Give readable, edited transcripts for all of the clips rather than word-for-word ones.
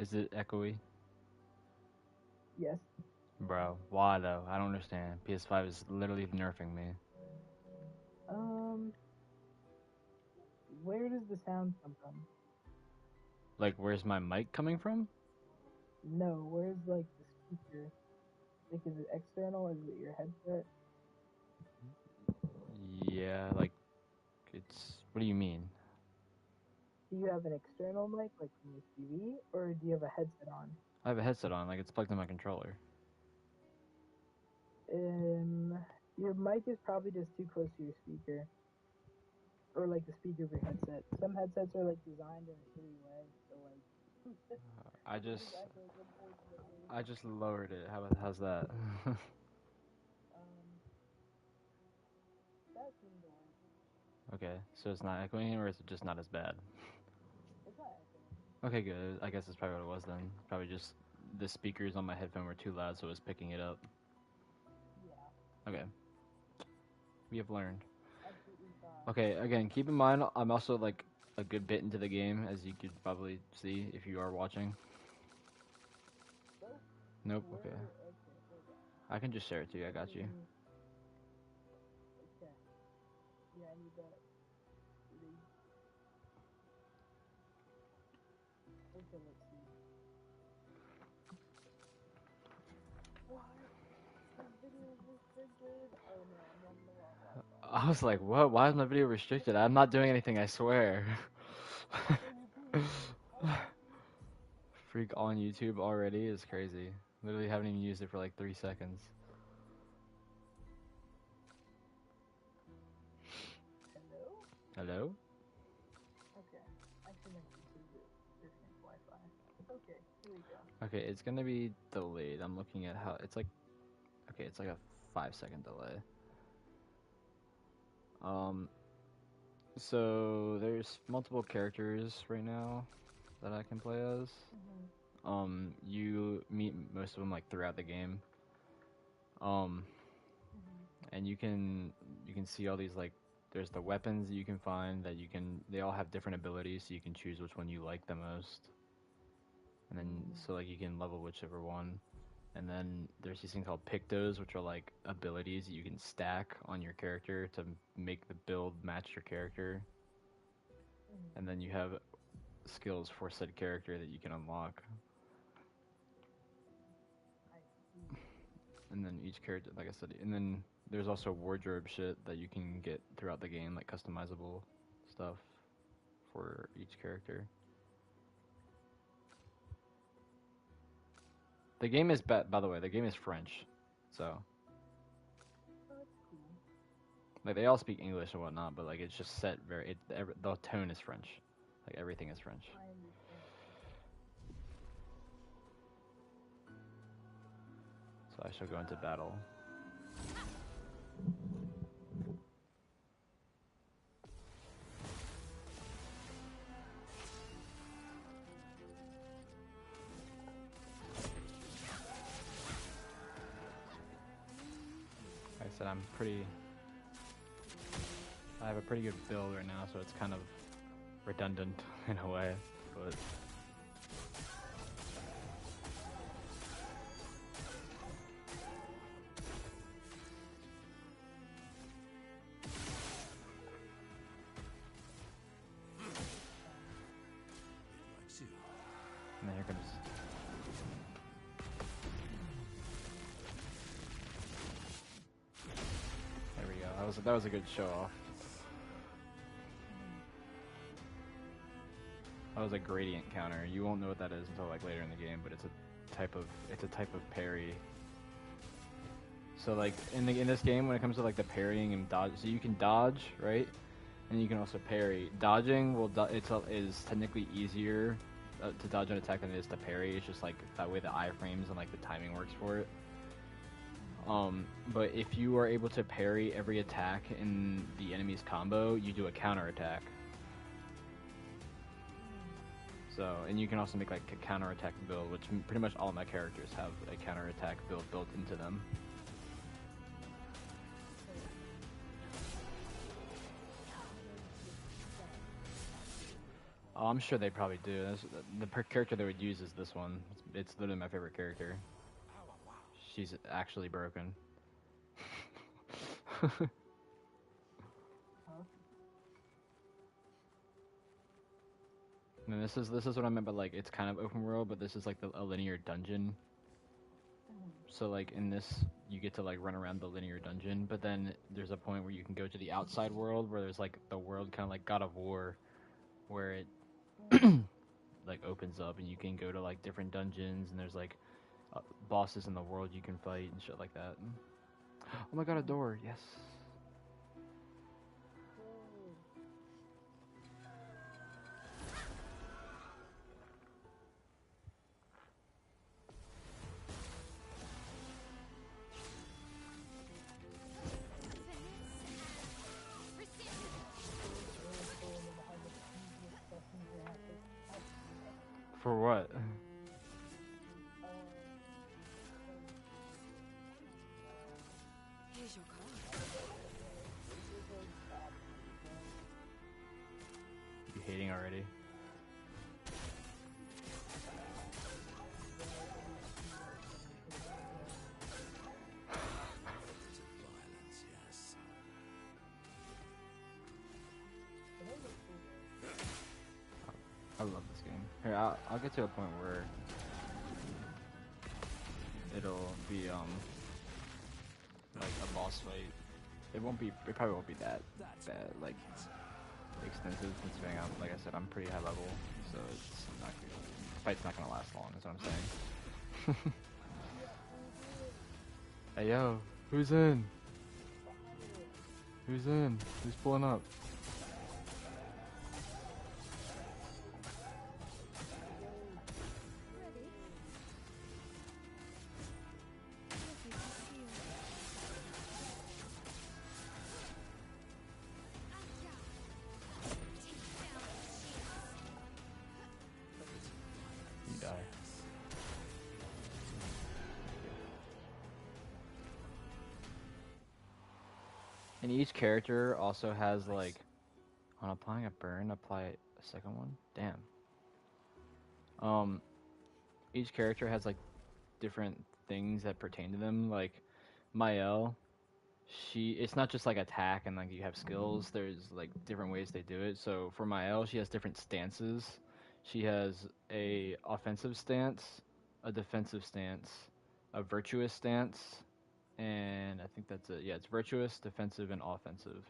Is it echoey? Yes. Bro, why though? I don't understand. PS5 is literally nerfing me. Um, where does the sound come from? Like, where's my mic coming from? No, where's like the speaker? Like, is it external? Is it your headset? Yeah, like, it's. What do you mean? Do you have an external mic, like from your TV, or do you have a headset on? I have a headset on, like, it's plugged in my controller. Um, your mic is probably just too close to your speaker, or like the speaker of your headset. Some headsets are like designed in a silly way, so like I it just. just echoes unfortunately. I just lowered it. How's that? Um, that seemed to work. Okay, so it's not echoing, or is it just not as bad? It's not echoing. Okay, good. I guess that's probably what it was then. Probably just the speakers on my headphone were too loud, so it was picking it up. Yeah, Okay, we have learned. absolutely fine. Okay, again, keep in mind, I'm also like a good bit into the game, as you could probably see if you are watching. So, Nope, okay. where? Okay, hold on. I can just share it to you, I Let got you. me. Okay. Yeah, I need that. Read. Okay, let's see. What? This video is restricted. Oh no, I'm on the wrong Wi-Fi. I was like, what? Why is my video restricted? I'm not doing anything, I swear. Can you please unlink me? Freak on YouTube already is crazy. Literally haven't even used it for like 3 seconds. Hello? Hello? Okay. I connected to the different Wi-Fi. Okay, here we go. Okay, it's gonna be delayed. I'm looking at how it's like. Okay, it's like a 5 second delay. Um, so there's multiple characters right now that I can play as. Mhm. You meet most of them like throughout the game. Um, Mhm. and you can see all these like there's the weapons that you can find that they all have different abilities, so you can choose which one you like the most. And then Mhm. so like you can level whichever one. And then there's these things called pictos, which are like abilities that you can stack on your character to make the build match your character. Mhm. And then you have skills for said character that you can unlock. I see. And then each character, like I said, and then there's also wardrobe shit that you can get throughout the game, like customizable stuff for each character. The game is, by the way, the game is French, so Oh, that's cool. like they all speak English and whatnot, but like it's just set the tone is French, like everything is French. I understand. So I shall go into battle. Like I said, I have a pretty good build right now, so it's kind of redundant in a way, but and then here comes. There we go. That was a good show off. Mhm. That was a gradient counter. You won't know what that is until like later in the game, but it's a type of parry. So like in this game, when it comes to like the parrying and dodge, so you can dodge, right? And you can also parry. Dodging is technically easier to dodge an attack than it is to parry. It's just like that way the iframes and like the timing works for it. But if you are able to parry every attack in the enemy's combo, you do a counter attack. So, and you can also make like a counter attack build, which pretty much all my characters have a counter attack build built into them. Oh, I'm sure they probably do. Character they would use is this one. It's literally my favorite character. She's actually broken. And this is what I meant by like it's kind of open world, but this is like a linear dungeon. So like in this, you get to like run around the linear dungeon, but then there's a point where you can go to the outside world, where there's like the world kind of like God of War, where it like opens up and you can go to like different dungeons, and there's like bosses in the world you can fight and shit like that. Oh my god, a door! Yes. For what? Here's your card. You hating already? Violence, yes. I love this game. Here, I'll get to a point where it'll be like a boss fight. It probably won't be that bad, like extensive, considering like I said, I'm pretty high level, so it's not fight's not gonna last long. Is what I'm saying. Hey yo, who's in? Who's in? Who's pulling up? Ready? Lovely to see you. You die. And each character also has like, on applying a burn, apply a second one. Damn. Each character has like different things that pertain to them. Like Mael, it's not just like attack and like you have skills. There's like different ways they do it. So for Mael, she has different stances. She has a offensive stance, a defensive stance, a virtuous stance, and I think that's it. Yeah, it's virtuous, defensive, and offensive.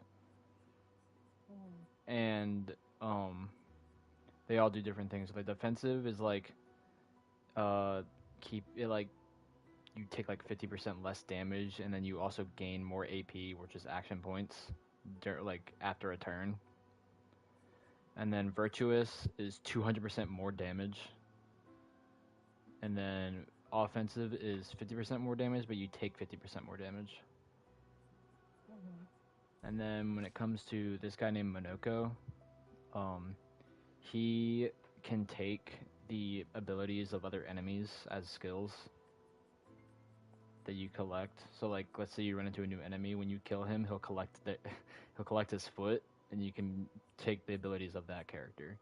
And they all do different things. The defensive is like keep it like you take like 50% less damage, and then you also gain more AP, which is action points, like after a turn. And then virtuous is 200% more damage. And then offensive is 50% more damage, but you take 50% more damage. And then when it comes to this guy named Monoko, he can take the abilities of other enemies as skills that you collect. So like, let's say you run into a new enemy. When you kill him, he'll collect he'll collect his foot, and you can take the abilities of that character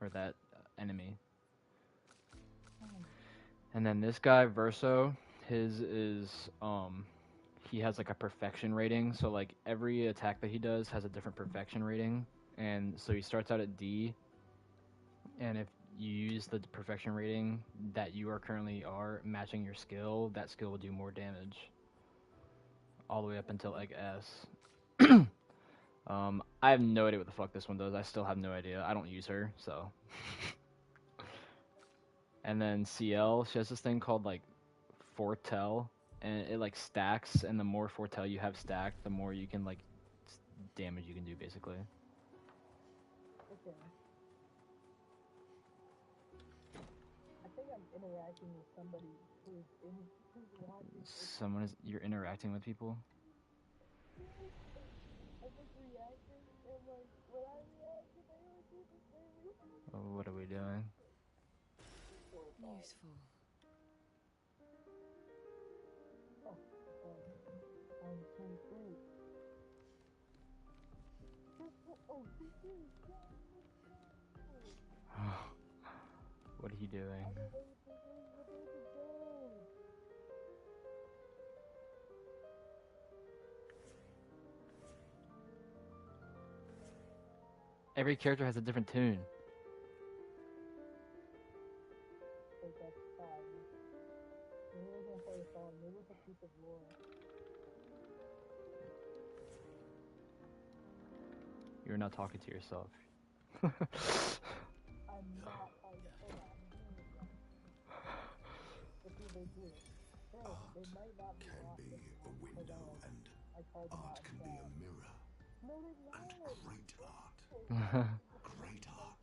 or that enemy. And then this guy Verso, his is he has like a perfection rating. So like every attack that he does has a different perfection rating, and so he starts out at D. And if you use the perfection rating that you are currently matching your skill, that skill will do more damage. All the way up until like S. I have no idea what the fuck this one does. I still have no idea. I don't use her, so. And then CL, she has this thing called like Foretell, and it like stacks, and the more Foretell you have stacked, the more you can like damage you can do basically. Okay. I think I'm interacting with somebody who's watching. You're interacting with people. I just reacted, and like when I reacted, they were doing the same. Oh, what are we doing? Useful. I'm so free. Oh, he doing? Every character has a different tune. Like, that's sad. Maybe I was gonna play a song. Maybe it's a piece of lore. You're not talking to yourself. I'm not talking to hold on, I'm doing it wrong. But see, they do. They might not be Can lost be in a window, and I called them art out can be chat. a mirror, No, they're and not. great art, great art.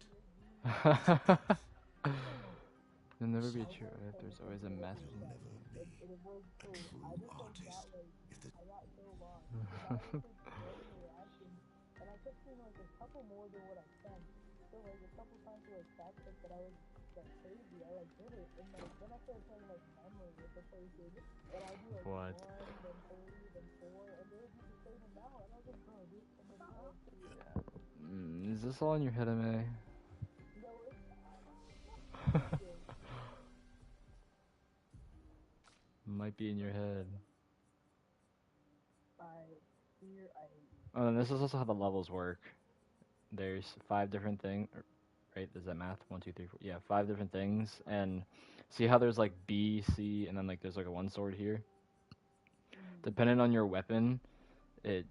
You'll never be true if there's always a master. You'll never be It was a cool. true I just like artist got like if the I got so lost. I was like throwing the reactions, and I kept seeing like a couple more than what I sent. So like a couple times to like fact check that I was like crazy. I like did it, and like then I started playing like memory with the person, and I do like What? 1, then 3, then 4, and they would do the same amount, and I was like, bro, there's somebody else here. Is this all in your head, May? No, it's Might be in your head. I fear I hate you. Oh, and this is also how the levels work. There's 5 different things, right? Is that math? 1, 2, 3, 4. Yeah, 5 different things. And see how there's like B, C, and then like there's like a 1 sword here. Depending on your weapon, it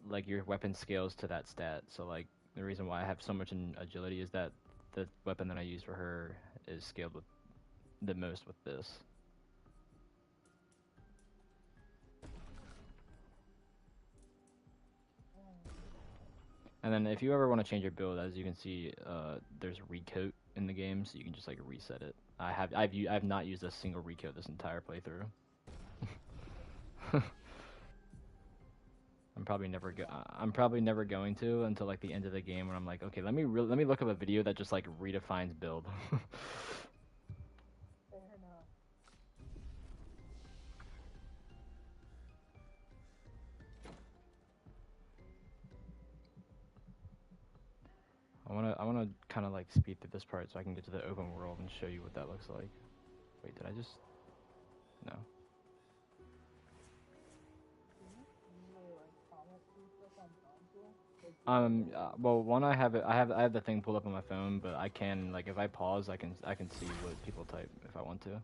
like your weapon scales to that stat. So like the reason why I have so much in agility is that the weapon that I use for her is scaled with the most with this. And then if you ever want to change your build, as you can see, there's recoat in the game, so you can just like reset it. I've not used a single recoat this entire playthrough. I'm probably never going to until like the end of the game when I'm like, okay, let me look up a video that just like redefines build. Fair enough. I wanna kind of like speed through this part so I can get to the open world and show you what that looks like. Wait, did I just? No. Well, one I have I have the thing pulled up on my phone, but I can like if I pause, I can see what people type if I want to.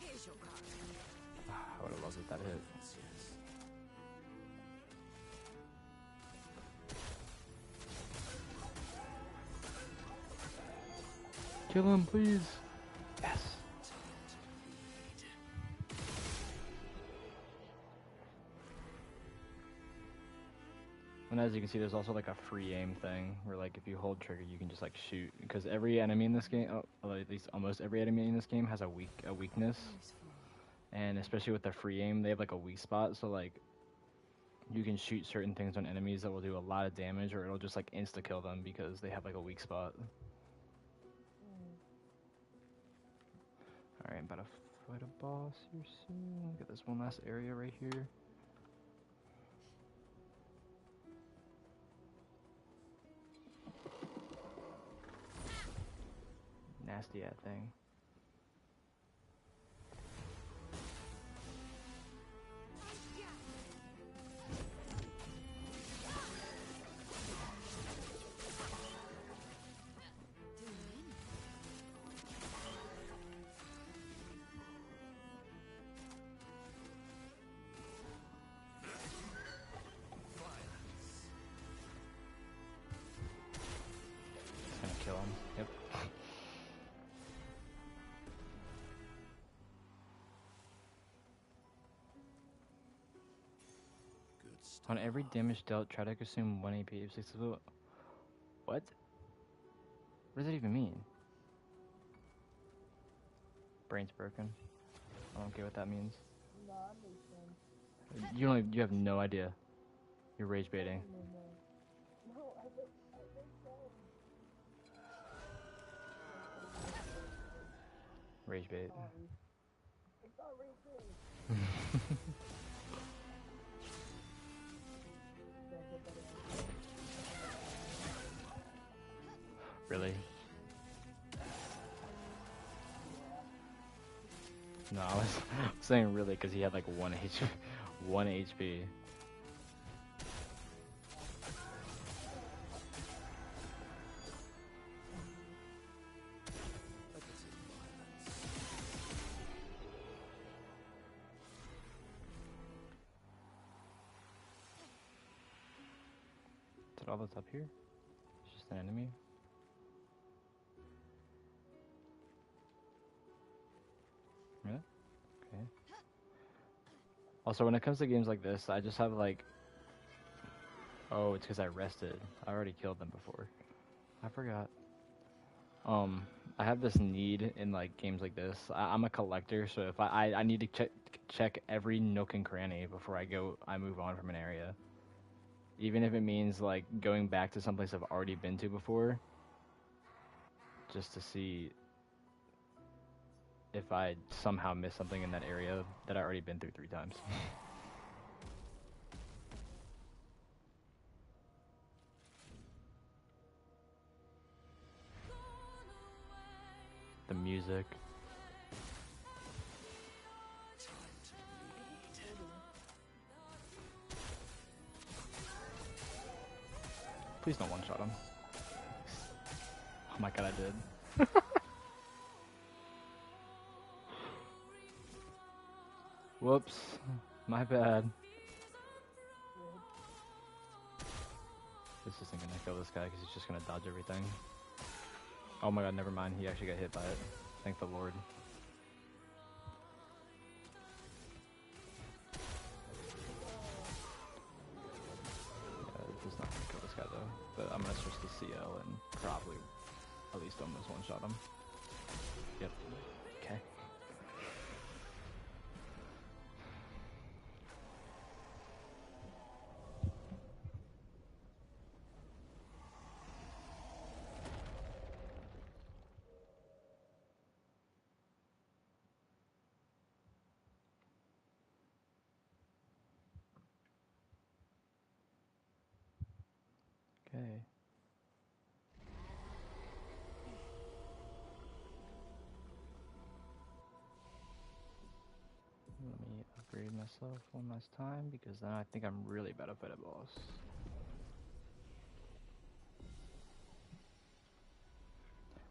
Here's your card. I would have loved if that hit. Yes. Kill him, please. Yes. And as you can see, there's also like a free aim thing where like if you hold trigger, you can just like shoot because every enemy in this game, or at least almost every enemy in this game has a weakness, and especially with the free aim, they have like a weak spot. So like you can shoot certain things on enemies that will do a lot of damage, or it'll just like insta kill them because they have like a weak spot. All right, I'm about to fight a boss here soon. Get this one last area right here. Nasty at thing. It's gonna kill him. Yep. Good stuff. On every damage dealt, try to consume 1 AP of 6 of it. What? What does that even mean? Brain's broken. I don't get what that means. Nah, that makes sense. You have no idea. You're rage baiting. No, I make sense. Rage bait. Sorry. It's not rage bait. Did I get that right? Really? No, I was saying really because he had like 1 HP. I could see violence. Is that all that's up here? It's just an enemy? Really? Okay. Also, when it comes to games like this, I just have like... Oh, it's because I rested. I already killed them before. I forgot. I have this need in like games like this. I'm a collector, so if I need to check every nook and cranny before I move on from an area. Even if it means like going back to someplace I've already been to before, just to see if I somehow missed something in that area that I already been through 3 times. The music. Please don't one-shot him. Oh my god, I did. Whoops. My bad. This isn't gonna kill this guy because he's just gonna dodge everything. Oh my god, never mind. He actually got hit by it. Thank the Lord. It's not gonna kill this guy though. But I'm gonna switch to CL and probably at least almost one-shot him. Yep. Okay. Okay. Let me upgrade myself one last time because then I think I'm really about to fight a boss.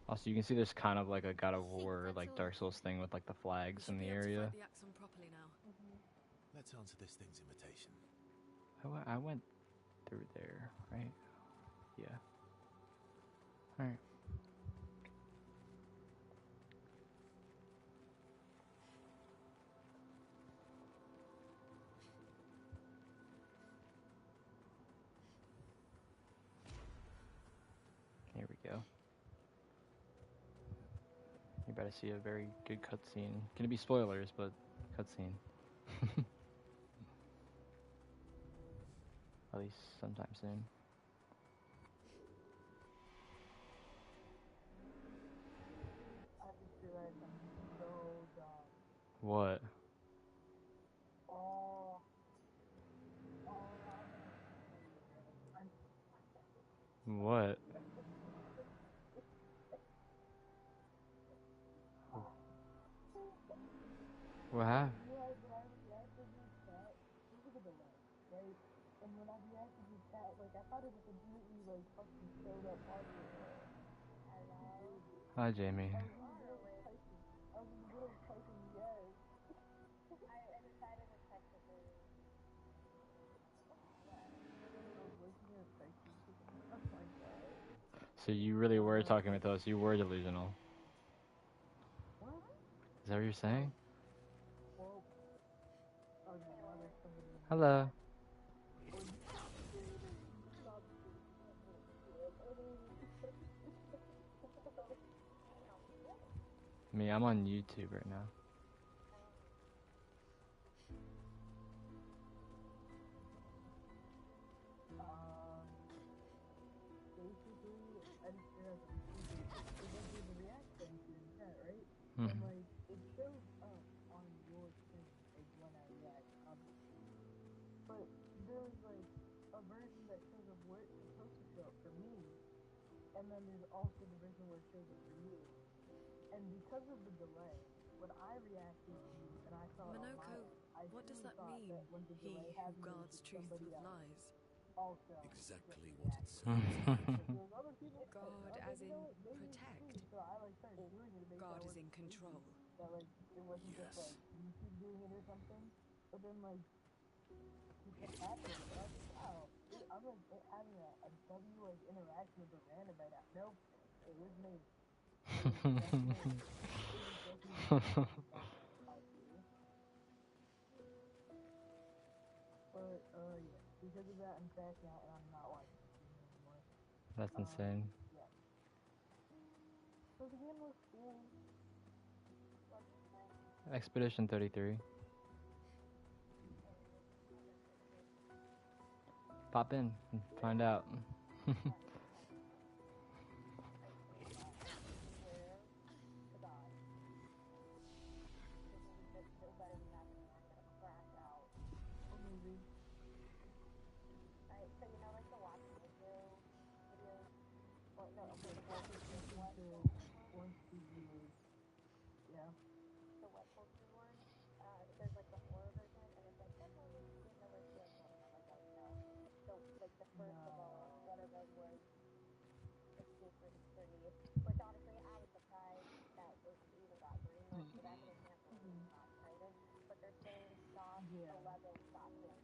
Also, you can see there's kind of like a God of War, like Dark Souls thing with like the flags in the area. The Axon properly now. Let's answer this thing's invitation. I went through there, right? Yeah. Alright. Here we go. You're about to see a very good cutscene. Gonna be spoilers, but cutscene. At least sometime soon. I just realized I'm so dumb. What? Oh, What? What happened? you know, when I reacted to your chat, look at the delay, right? And when I reacted to your chat, like, I thought it was immediately, like, fucking showed up on your Hello? Hi, Jamie. I was in the middle of typing. I was in the middle of typing yes. I decided to text it for you. I was looking at texting. Oh my god. So you really were talking with us. You were delusional. What? Is that what you're saying? Well, okay, now there's somebody in the Hello. Me, I'm on YouTube right now. Basically, I just realized it was the reaction to your chat, right? Mhm. And like, and then there's also the version where it shows it for you. And because of the delay, when I reacted to you and I saw it on my Minoko, end, I what does truly that thought mean? that when the He delay who happened, it was guards just truth somebody with else lies. also Exactly just what it reacting. sounds like. Because there was other people there. God, I was as like, you in know what, maybe it's protect. me. So I like started doing it to make sure God I is in wasn't control. crazy. That like it wasn't just Yes. like you keep doing it or something. But then like he kept happening, and I was like, wow, I'm like having a W like interaction with a random right now. Nope, it was me. It was just me. It was just me. But yeah, because of that, I'm crashing out and I'm not watching the stream anymore. That's insane. Yeah. So the game was cool. Expedition 33. Pop in and find out. Maybe. One studios. Yeah.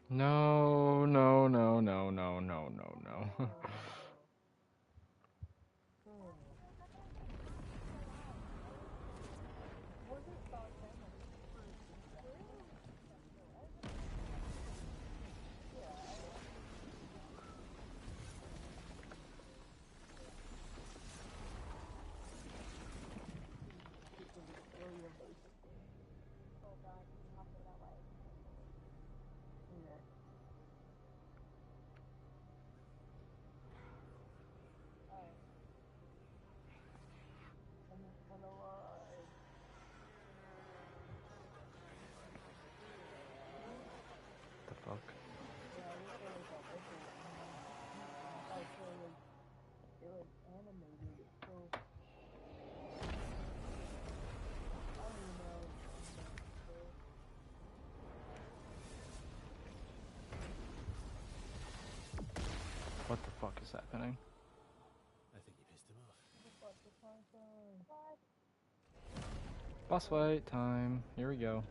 No, no, no, no, no, no, no, no. The fuck? It was animated, so I don't even know. What the fuck is happening? I think you pissed him off. Boss fight time. Here we go.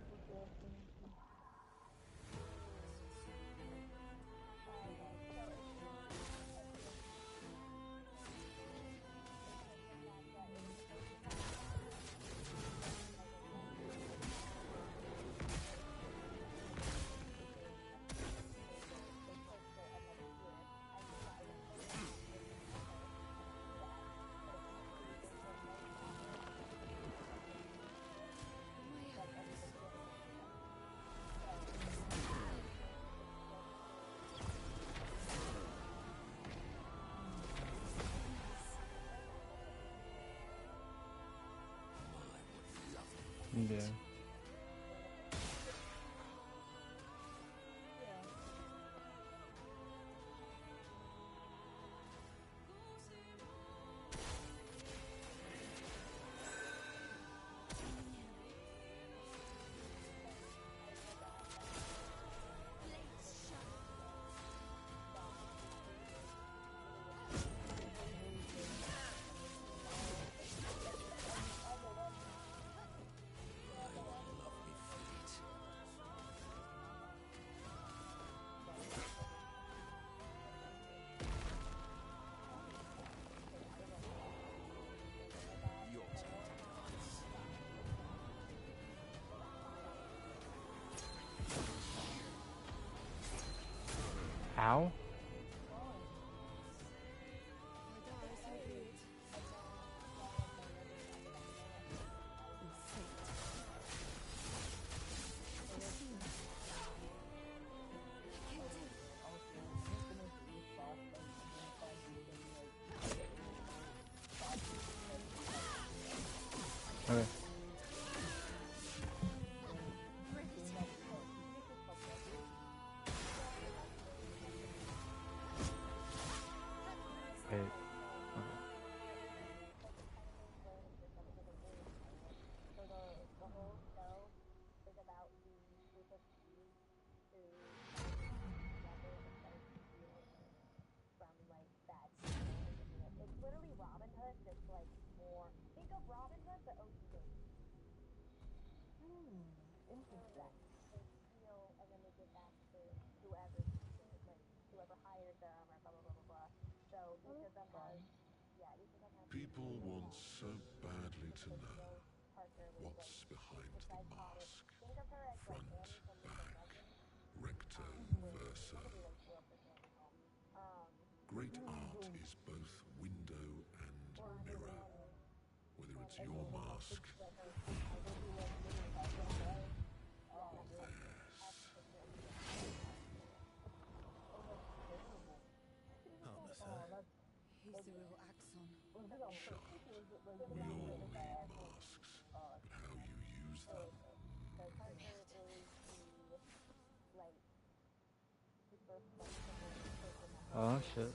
Yeah. Lovely feet. Your turn to dance. Ow? Okay. Wait. Okay. Robin's like the OG game. Interesting. They steal and then they give back to whoever needs it, like whoever hired them or blah blah blah blah blah. So each of them has, yeah, each of them has. People want so badly to Like know Bill's partner was like what's behind the the psychotic. mask. Think of her as like Front, Annie from League of Legends. recto versa. Nobody like grew up with Annie. Great art is both window and mirror. Whether it's your mask or Harmless, Oh, huh? that's He's the real Axon. sharp. We all need masks, but how you use them. The partner is the like super flexible person that Oh shit.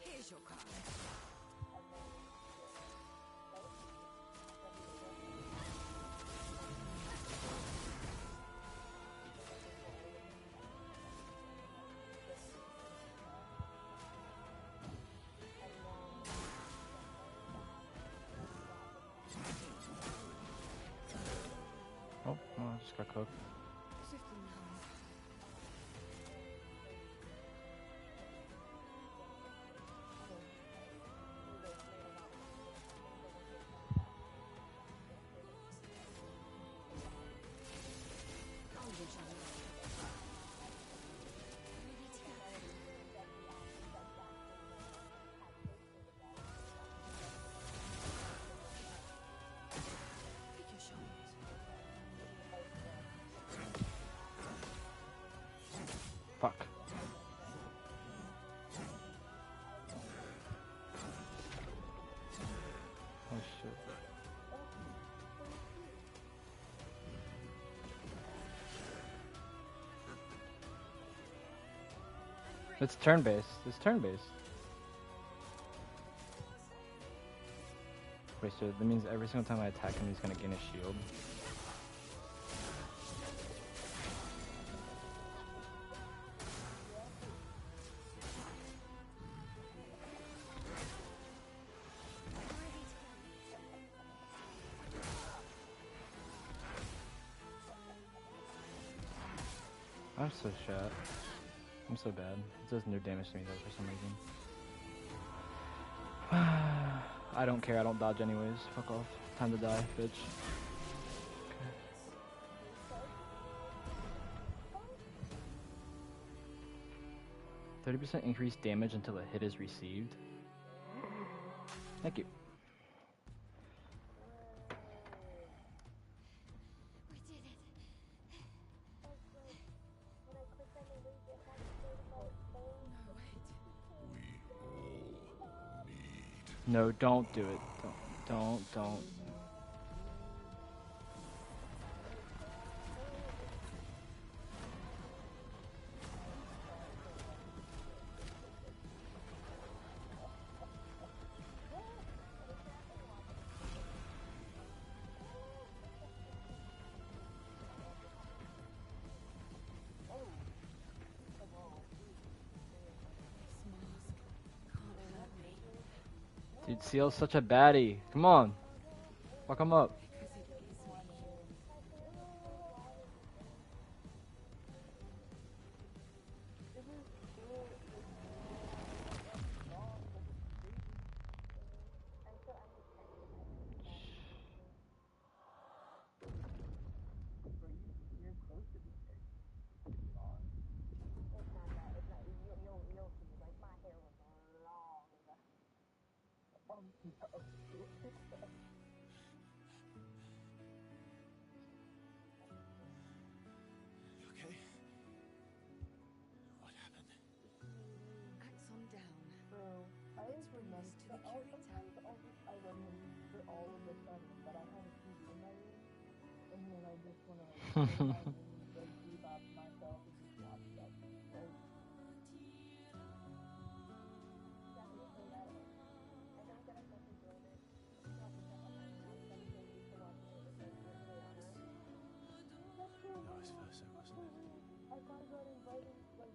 Here's your card. Oh, I just got cooked. Sifting home. I'll reach out. Ready to go. Pick your shot. Fuck. Oh shit. It's turn-based. It's turn-based. Wait, so that means every single time I attack him, he's gonna gain a shield. I'm so shot. I'm so bad. It does no damage to me though for some reason. I don't care. I don't dodge anyways. Fuck off. Time to die, bitch. 30% increased damage until a hit is received. Thank you. We did it. No, wait. We all need No, don't do it. Don't. This mask can't hurt me. Dude, Seal's such a baddie. Come on. Fuck him up. Because it is me. You're close to being big. It's not that. It's not. You'll see. Like my hair was long. You okay? What happened? Axon down. So I Let's bring remember this to the that curator. sometimes I remember all of a sudden that I have a TV in my room, and then I just want to like sit in my room, like sleep off myself, and just watch stuff. Like, Vice versa, wasn't it? I thought about inviting like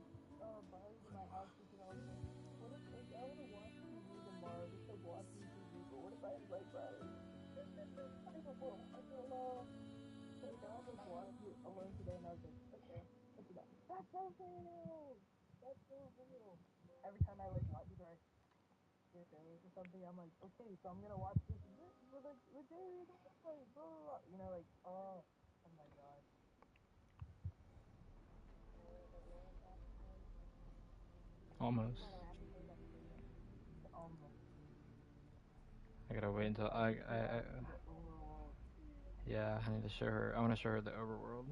bars to my house because I was like, what if like I want to watch TV in bar, just like watching TV, but what if I invite bars? I don't know. I don't know. But I just watched it alone today, and I was like, okay, it's enough. That's so real. That's so real. Every time I like watch either I or something, I'm like, okay, so I'm gonna watch this and this with like with David, like blah blah blah. You know, like oh my god. Almost. I gotta wait until yeah, I need to show her. I want to show her the overworld.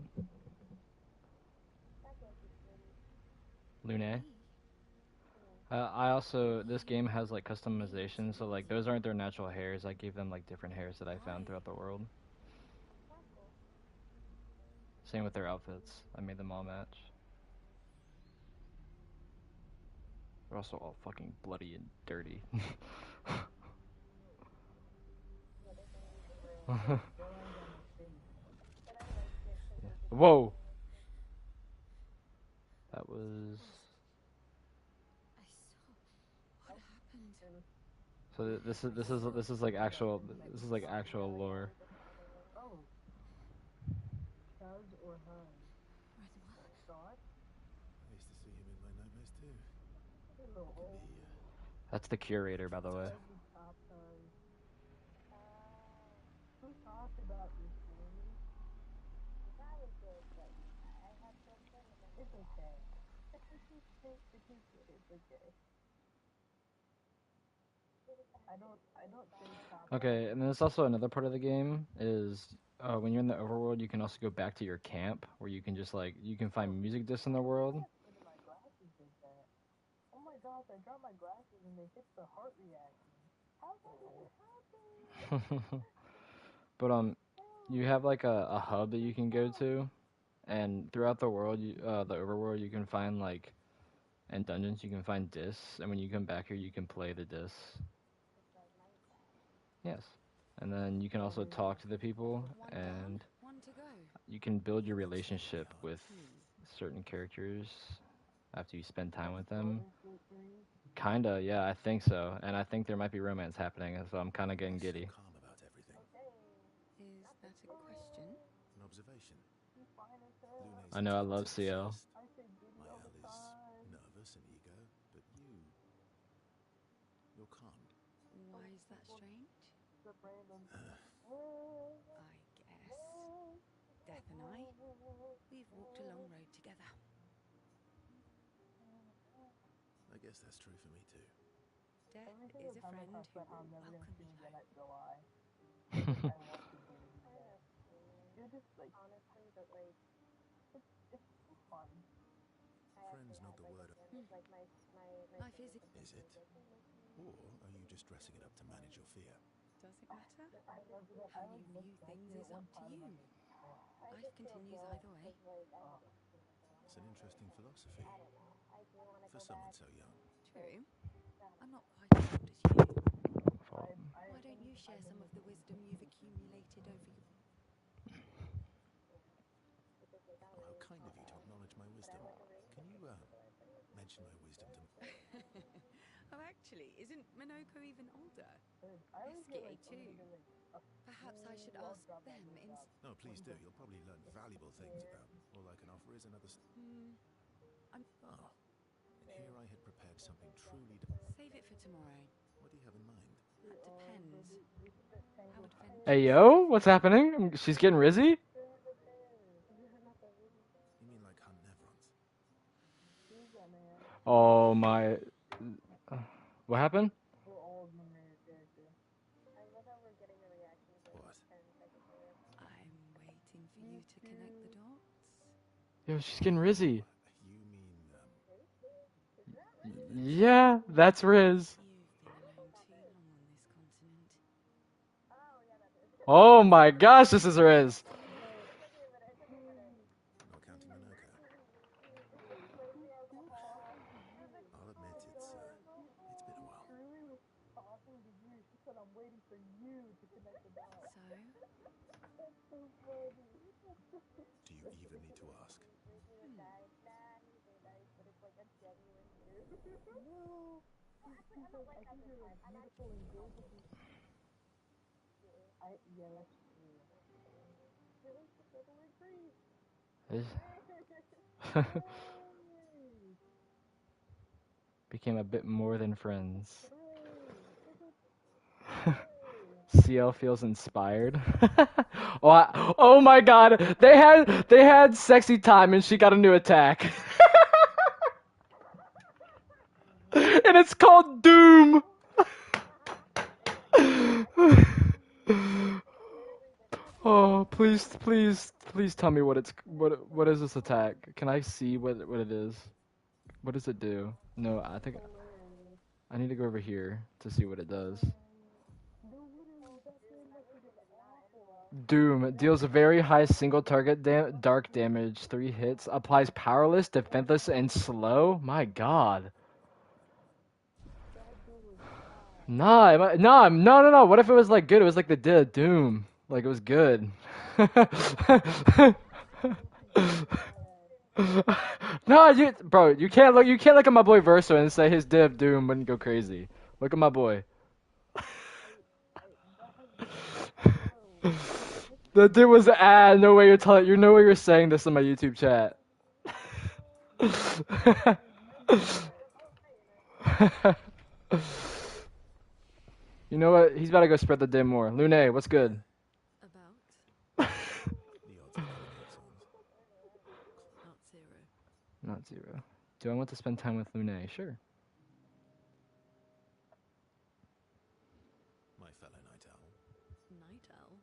Lune. I also, this game has like customization, so like those aren't their natural hairs. I gave them like different hairs that I found throughout the world. Same with their outfits. I made them all match. They're also all fucking bloody and dirty. Whoa! That was. I saw what happened. So this is like actual lore. Oh. Hers or hers? Rhythm. Thought? I used to see him in my nightmares too. Hello. Could be, That's the curator, by the way. Top hers. Who talked about this movie? That was good, but I had to say it's okay. It's okay. I don't think top. Okay, and then there's also another part of the game is when you're in the overworld, you can also go back to your camp where you can just like you can find music discs in the world. My glasses did that. Oh my gosh, I dropped my glasses and they hit the heart reaction. How did that happen? But you have like a hub that you can go to, and throughout the world, the overworld, you can find like in dungeons you can find discs, and when you come back here, you can play the discs. Yes, and then you can also talk to the people, and One to go. you can build your relationship with certain characters after you spend time with them. Kinda, yeah, I think so, and I think there might be romance happening, so I'm kind of getting giddy. calm about everything. Is that a question? An observation. I know I love CL. Mael is nervous and eager, but you're calm. Why is that strange? I guess. Death and I, we've walked a long road together. I guess that's true for me too. Death is a friend who will welcome you home. You're just like honestly, but like it's fun. Friend's not the word. Life is. Is it? Or are you just dressing it up to manage your fear? Does it matter? How you view things is up to you. Life continues either way. It's an interesting philosophy for someone so young. True. I'm not quite as old as you. Why don't you share some of the wisdom you've accumulated over your... Oh, how kind of you to acknowledge my wisdom. Can you mention my wisdom to me? Oh, actually, isn't Minoko even older? Eskie too. Perhaps I should ask them instead. No, please do. You'll probably learn valuable things about me. All I can offer is another... I'm... Oh, and here I had prepared something truly... Save it for tomorrow. What do you have in mind? That depends. How adventurous... Hey yo, what's happening? She's getting rizzy? You mean like hunt Nevrons? Oh my... What happened? What? I'm waiting for you to connect the dots. Yo, she's getting rizzy. You mean, Yeah, that's Riz. You've been alone too long on this continent. Oh my gosh, this is Riz. Not counting Minoka. I'll admit it's been a while. Truly was talking to you. She said, I'm waiting for you to connect the dots. So, That's so funny. Do you even need to ask? No. She's like, I think you're beautiful and good. Yeah, that's true. Really? She totally agrees. Became a bit more than friends. CL feels inspired. Oh my god, they had sexy time and she got a new attack. And it's called Doom. Oh, please tell me what is this attack? Can I see what it is? What does it do? No, I think I need to go over here to see what it does. Doom deals a very high single target dark damage, 3 hits, applies powerless, defenseless, and slow. My god. No. What if it was like good? It was like the Doom. Like it was good. No, you can't look at my boy Verso and say his div Doom wouldn't go crazy. Look at my boy. The dude was no way you're saying this in my YouTube chat. You know what? He's about to go spread the div more. Lune, what's good? about? The odds of Not zero. Not 0. Do I want to spend time with Lune? Sure. My fellow night owl. Night owl?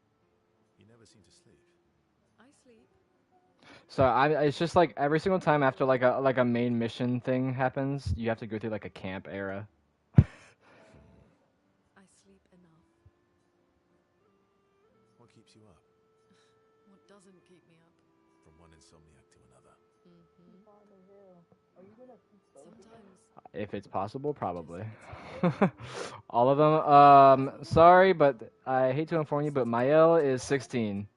You never seem to sleep. I sleep. So it's just like every single time after like a main mission thing happens, you have to go through like a camp era. I sleep enough. What keeps you up? What doesn't keep me up? From one insomniac to another. Sometimes. If it's possible, probably. All of them. Sorry, but I hate to inform you, but Mael is 16.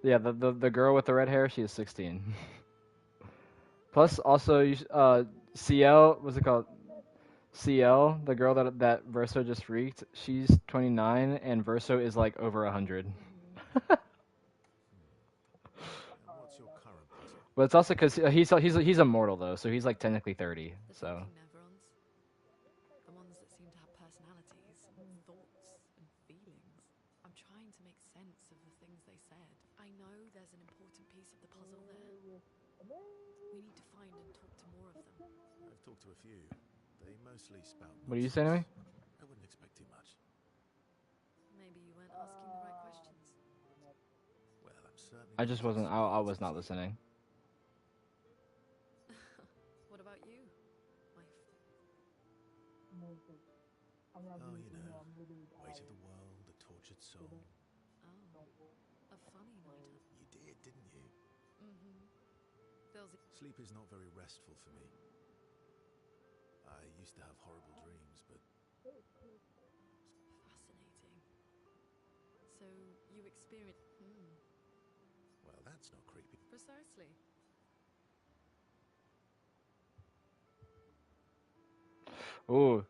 Yeah, the girl with the red hair, she is 16. Plus, also, CL, what's it called? CL, the girl that Verso just freaked, she's 29, and Verso is like over 100. What's your current puzzle? But it's also because he's immortal though, so he's like technically 30. The So. talking Nevrons. The ones that seem to have personalities, thoughts, and feelings. I'm trying to make sense of the things they said. I know there's an important piece of the puzzle there. We need to find and talk to more of them. I've talked to a few. They mostly spout. What do you say to me? I wouldn't expect too much. Maybe you weren't asking the right questions. Well, I'm certainly. I just wasn't. I was not listening. What about you, wife? I'm not Oh, really, you know, I'm really weight of the world, a tortured soul. Oh, a funny night. You did, didn't you? Mm-hmm. Feels Sleep is not very restful for me. I used to have horrible dreams, but fascinating. So you experience. well, that's not creepy. Precisely. Ooh,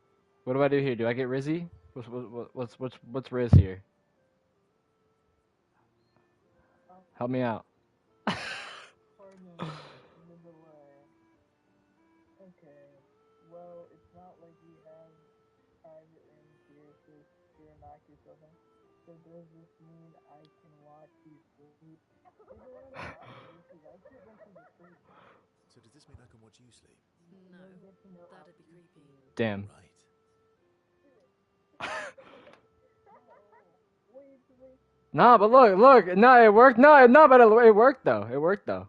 what do I do here? Do I get Rizzy? What's Riz here? Help me out. Okay, well, it's not like we have private rooms here to knock yourself in. So does this mean I can watch you sleep? Even when I'm not sleeping, I can't let you sleep. So does this mean I can watch you sleep? No, that'd be creepy. Damn. Right. Nah, but look. No, it worked. No, but it worked though. It worked though.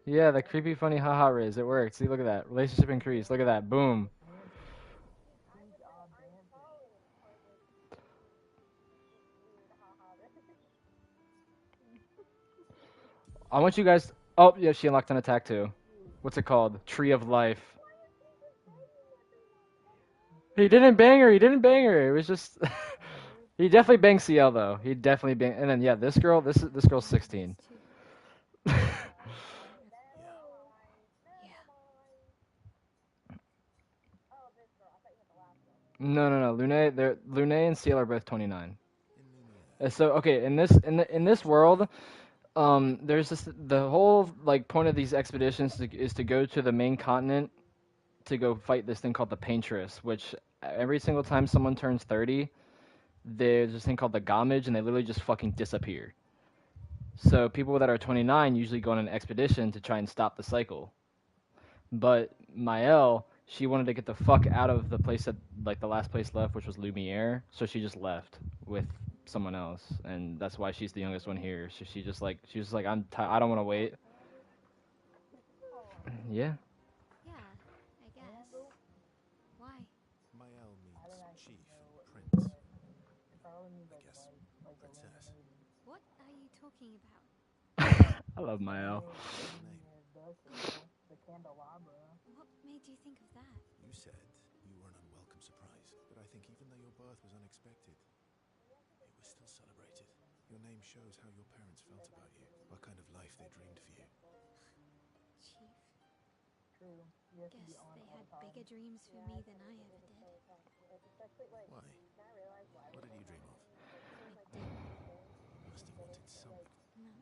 Yeah, the creepy, funny, haha Riz. It worked. See, look at that. Relationship increase. Look at that. Boom. Who's dancing? I want you guys. Oh, yeah, she unlocked an attack too. What's it called? Tree of Life. He didn't bang her. He didn't bang her. It was just. He definitely banged CL though. He definitely bang. And then yeah, this girl. This girl's 16. Yeah. No. Lune and CL are both 29. In Lumiere. So okay, in this world, there's this the whole like point of these expeditions is to go to the main continent to go fight this thing called the Paintress, which every single time someone turns 30, there's this thing called the Gamage, and they literally just fucking disappear. So people that are 29 usually go on an expedition to try and stop the cycle. But Mael, she wanted to get the fuck out of the place that like the last place left, which was Lumiere. So she just left with someone else, and that's why she's the youngest one here. So she was like I don't want to wait. Yeah. Yeah, I guess. Why? Mael means chief and prince. Probably means I like guess wife, like a princess. lady. What are you talking about? I love Mael. The candelabra. What made you think of that? You said you were an unwelcome surprise, but I think even though your birth was unexpected, it was still celebrated. Your name shows how your parents felt about you, what kind of life they dreamed for you. Chief. True. You have to Guess be on they all had the time. bigger dreams for me than I ever did. Why? What did you dream of? I didn't. You must have wanted something. No.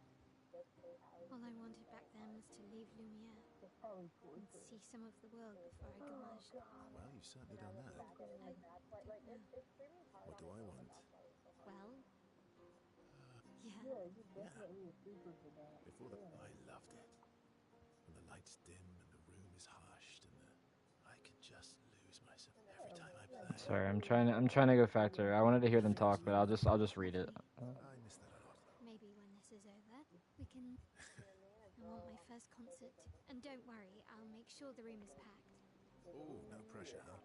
All I wanted back then was to leave Lumiere It's probably cool. and see some of the world before I gamaged. Well, you've certainly done that. I don't know. What do I want? Well, yeah. Yeah, you're definitely a super for that. Before the I loved it. When the lights dim and the room is hushed and I could just lose myself every time I play. Sorry, I'm trying to go factor. I wanted to hear them talk, but I'll just read it. I miss that a lot. Maybe when this is over, we can. I want my first concert. And don't worry, I'll make sure the room is packed. Oh, no pressure, huh?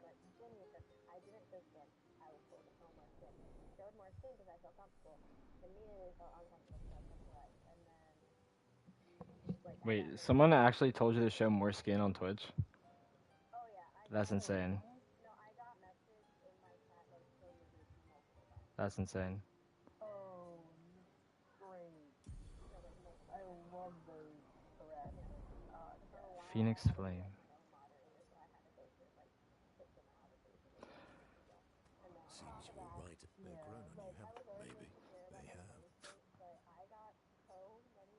Wait, someone actually told you to show more skin on Twitch? That's insane. That's insane. Oh, great. I love those harassment. Phoenix Flame. Seems you were right. They've grown on you, haven't they? Maybe.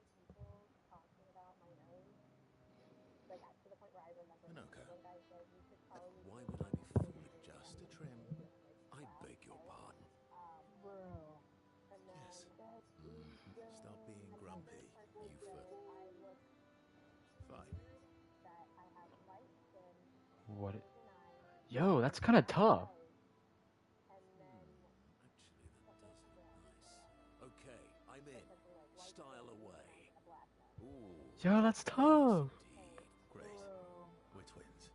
They have. Anoka, why would I be foolish? Just a trim. I beg your pardon. Bro. Yes. Stop being grumpy, you Fine. What? Yo, that's kind of tough. Actually, that does look nice. Okay, I'm in. Style away. Ooh. Yo, that's tough. Indeed. Great. We're twins.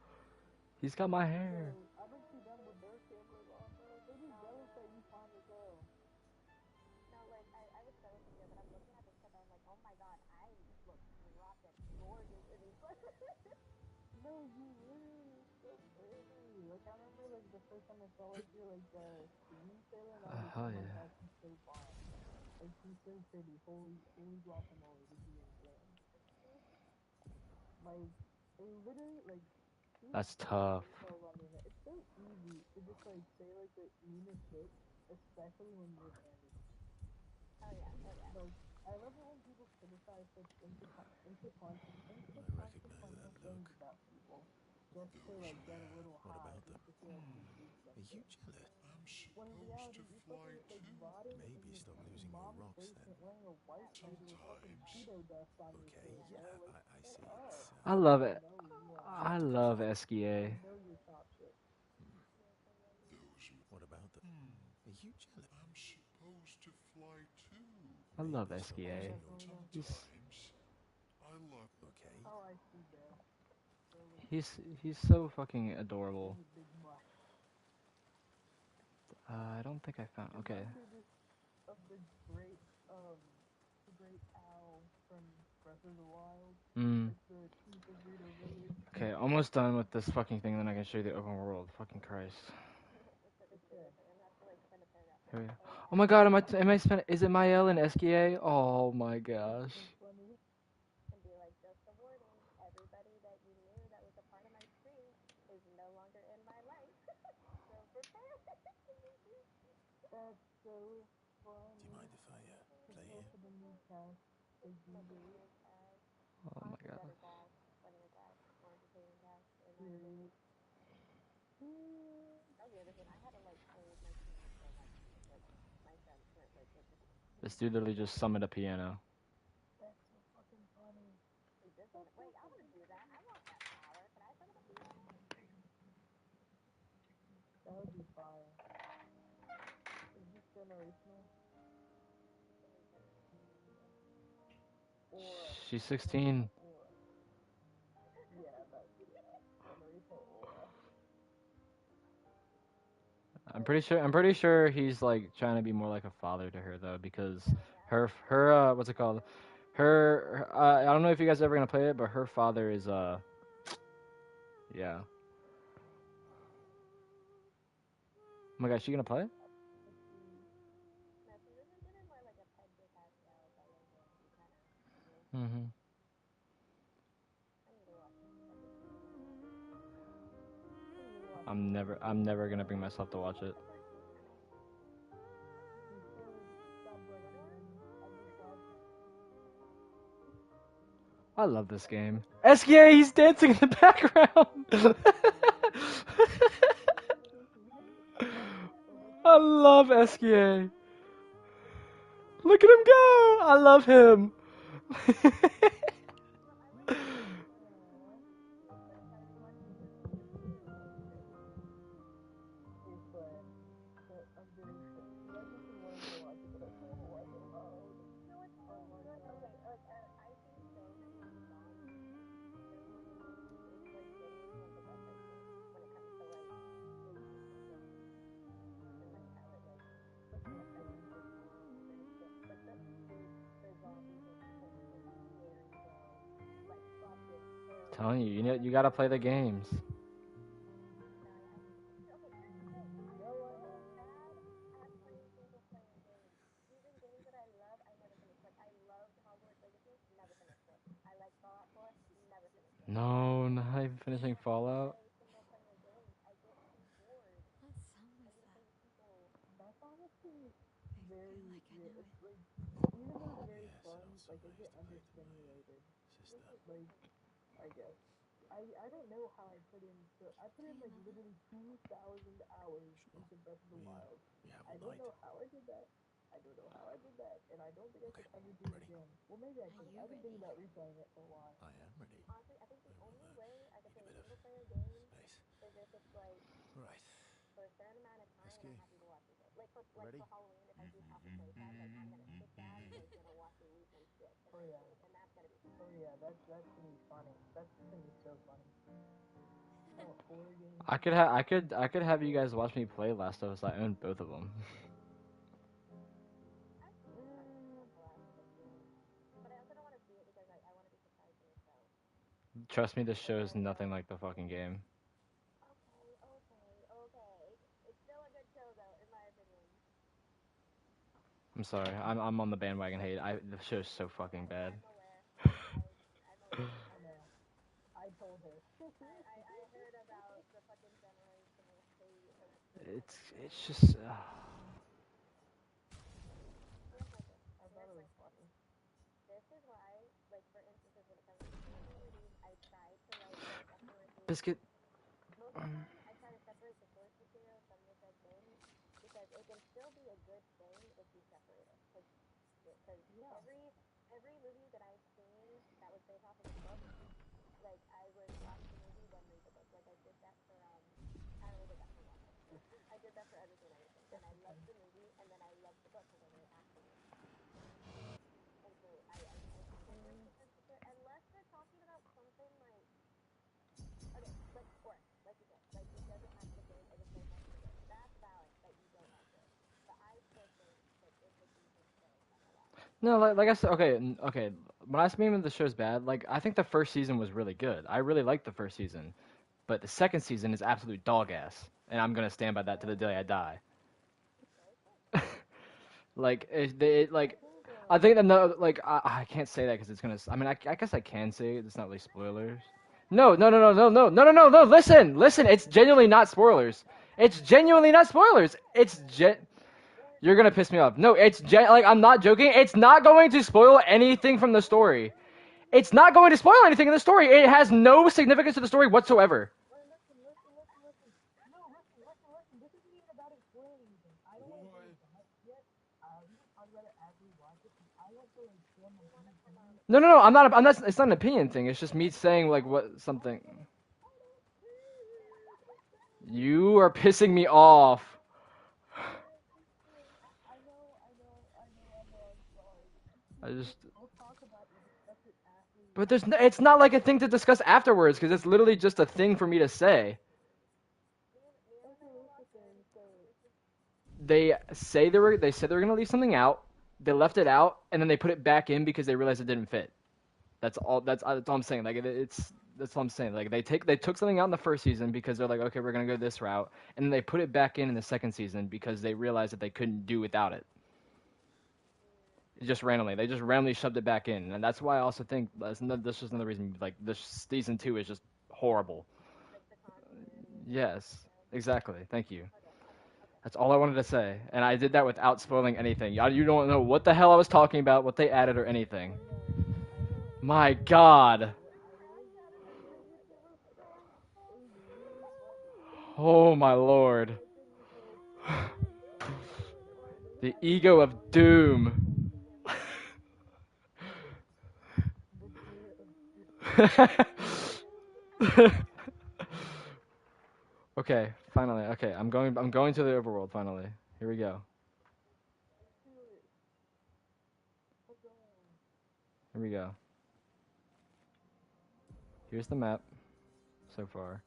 He's got my hair. I don't see them with their cameras on, bro. They're just jealous that you found the girl. No, you really so pretty. Like, I remember, like, the first time I saw, like, your, like, screen trailer, and I was hell like, oh my yeah. god, she's so fine. Like, she's so pretty. Holy guacamole. This is insane. Like, it literally, like, That's tough. it's so easy to just, like, say, like, the meanest shit, especially when you're family. Like, I love it when people criticize such inconsequential things about people. Just to, like, get a little What high. about them? Just to feel like you do Are something. you jealous? When in reality, you fucking, like, rotted in Maybe your stop losing your mom's rocks then. basement wearing a white shirt with fucking Cheeto dust on your Okay, face, yeah, bro. Like, I see. It's, I love it. no, you I love SKA. know your top shit. what about them? Are you jealous? I'm supposed to fly too. I love Maybe stop SKA. losing your He's I love Okay, Oh, He's so fucking adorable. He's a big mutt. I don't think I found. Okay. Remember this of the great owl from Breath of the Wild? Mm. Like the Chief of Rito Village. Okay, almost done with this fucking thing. Then I can show you the open world. Fucking Christ. Here we go. Oh my God, am I spending? Is it Mael and SKA? Oh my gosh. Funny. And be like, just a warning, everybody that you knew that was a part of my stream is no longer in my life. So prepare. That's so Do funny. you mind if I play Go here? for the new cast. As usual. Oh my God. Better cast, funnier cast, more entertaining cast, in my Period. opinion. That was the other thing. I had to like hold my team so much. Like my friends weren't like This dude literally just summoned a piano. That's so fucking funny. wait, I want to do that. I want that power. Can I summon a piano? That would be fire. Is this generational? Or She's 16. Aura. Yeah, that's generational Aura. I'm pretty sure he's like trying to be more like a father to her though, because her what's it called? I don't know if you guys are ever gonna play it, but her father is yeah. Oh my God, she gonna play? No, so this is giving more like a Pedro Pascal, Bellingham kind of. Mm-hmm. I need to watch it. I'm never gonna bring myself to watch it. I love this game. SKA, he's dancing in the background. I love SKA. Look at him go. I love him. I've seen so many songs it's like genuinely like the best I've seen when it comes to like and like how it like but the zombies and like scary though like fucking terrible. Telling you, you gotta play the games. No, not even finishing Fallout. What song was that? That's honestly very weird. It's like, even though it's very Yes, fun, also like I I get used to play with understimulated. sister. Like, I guess. I don't know how I put in, so I put in like literally 2,000 hours into Breath of the Wild. We have I all don't night. know how I did that. I don't know how I did that, and I don't think I could ever do it ready. again. Well, maybe I Are could. you I've been thinking ready? about replaying it for a while. I am ready. Honestly, I think the We'll, only way I could take play a a bit of single player game space. is if it's like Right. for a certain amount of time and I'm Escape. happy to watch it. Like for Ready? Halloween, if I do have to play that, like I'm gonna sit down and like gonna watch a week and shit. Oh yeah. And that's gonna be fun. Oh yeah, that's gonna be funny. That's gonna be so funny. Oh, horror game. I could have you guys watch me play Last of Us. I own both of them. But I also don't want to see it because I want to be surprised in the show. Trust me, this show is nothing like the fucking game. Okay. It's still a good show though, in my opinion. I'm sorry. I'm on the bandwagon hate. The show's so fucking bad. I'm aware. I'm aware. I know. I told her. I heard about the fucking generational hate of It's just. I thought it was funny. This is why, like for instance, when it comes to movies, I try to like separate Biscuit. most of the time I try to separate the source material from the said thing because it can still be a good thing if you separate it. Because every movie that I've seen that was based off of the book, like I would watch the movie then read the book. Like I did that for I only did that for one. I did that for everything and everything. And I loved the movie and then I loved the book because I read it afterwards. And so I separate the source material unless we're talking about something like okay, No, like I said, okay, okay. When I mean the show's bad, like I think the first season was really good. I really liked the first season, but the second season is absolute dog ass, and I'm gonna stand by that to the day I die. Like like I think that no, like I can't say that because it's gonna. I mean, I guess I can say it. It's not really spoilers. No, no, no, no, no, no, no, no, no, no. Listen, listen. It's genuinely not spoilers. It's genuinely not spoilers. You're gonna piss me off. No, like I'm not joking. It's not going to spoil anything from the story. It's not going to spoil anything in the story. It has no significance to the story whatsoever. No, listen. This isn't even about explaining anything. I don't want to say that yet. We can talk about it as we watch it. I want to like form my own opinion. No, no, no. I'm not. I'm not. It's not an opinion thing. It's just me saying like what something. You are pissing me off. I know. I'm sorry. I just. We'll talk about it. Discuss it after. But it's not like a thing to discuss afterwards because it's literally just a thing for me to say. They said they were gonna leave something out. They left it out, and then they put it back in because they realized it didn't fit. That's all. That's all I'm saying. Like that's what I'm saying. Like they took something out in the first season because they're like, okay, we're gonna go this route, and then they put it back in the second season because they realized that they couldn't do without it. Just randomly, they just randomly shoved it back in, and that's why I also think this is another reason. Like this season 2 is just horrible. Yes, exactly. Thank you. That's all I wanted to say, and I did that without spoiling anything. You don't know what the hell I was talking about, what they added, or anything. My God. Oh my Lord. The ego of doom. Okay, finally. Okay, I'm going to the overworld finally. Here we go. Here we go. Here's the map so far.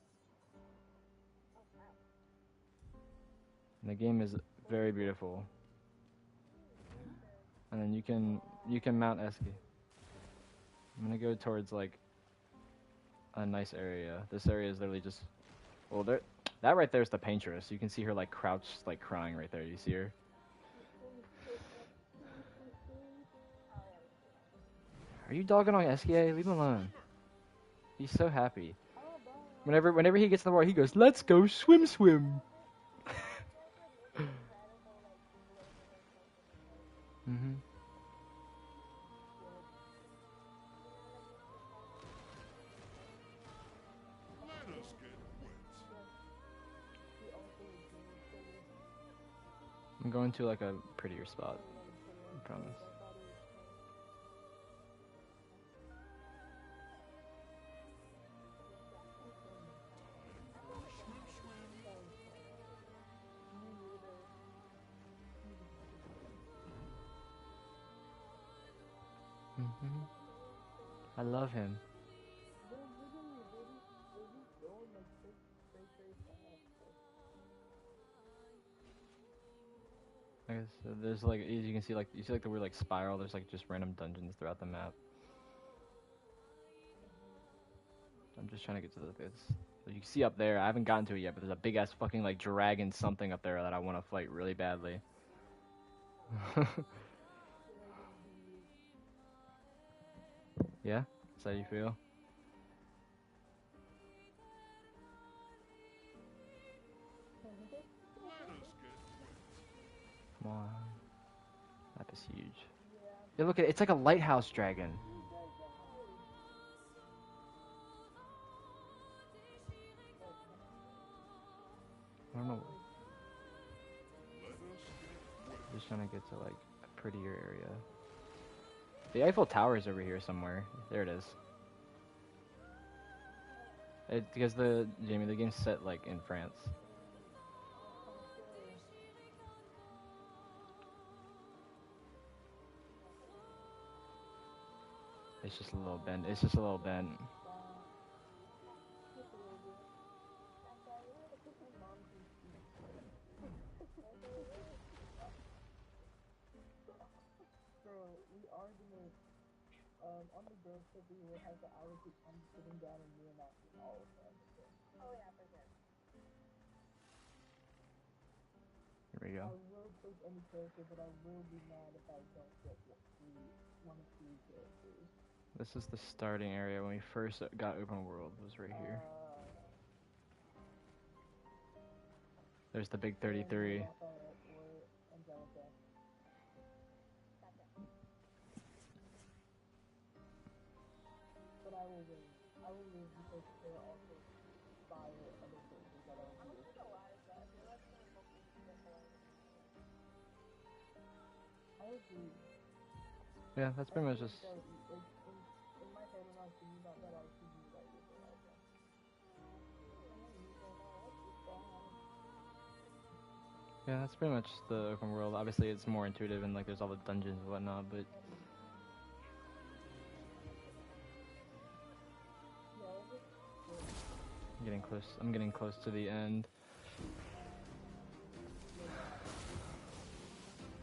And the game is very beautiful. And then you can mount Esky. I'm gonna go towards like a nice area. This area is literally just that right there is the paintress. You can see her like crouched, like crying right there. You see her? Are you dogging on SKA? Leave him alone. He's so happy. Whenever he gets in the water, he goes, "Let's go swim." Mhm. I'm going to like a prettier spot. I promise. I love him. I guess there's like, as you can see, like you see like the weird like spiral. There's like just random dungeons throughout the map. I'm just trying to get to this. So you can see up there. I haven't gotten to it yet, but there's a big ass fucking like dragon something up there that I want to fight really badly. Yeah, is that how you feel? Come on. Map is huge. Yeah, look at it. It's like a lighthouse dragon. I don't know. I'm just trying to get to like a prettier area. The Eiffel Tower is over here somewhere. There it is. Because the game's set like in France. It's just a little bend. It's just a little bend. on the girls trip, we will have the hours that I'm sitting down and reenacting all of them. Oh yeah, for sure. Here we go. I will take any character, but I will be mad if I don't get one of three characters. This is the starting area when we first got open world. Was right here. There's the big 33. Angelica. Gotcha. But I will lose. I will lose because they're also fire other characters that are I'm weird. gonna go out of that. I feel like it's gonna both be super boring. I agree. Yeah, that's pretty much just. So, in my head, when I was thinking about that, I was thinking about it. Yeah, that's pretty much the open world. Obviously, it's more intuitive and like there's all the dungeons and whatnot, but I'm getting close to the end.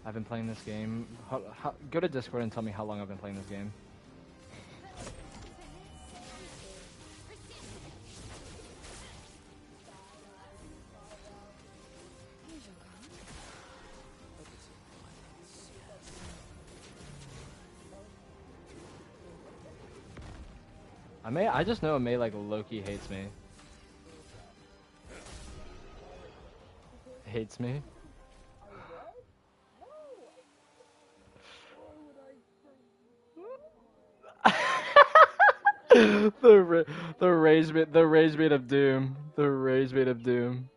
I've been playing this game. Go to Discord and tell me how long I've been playing this game. I just know May like Loki hates me. Hates me. The rage bait of doom. The rage bait of doom.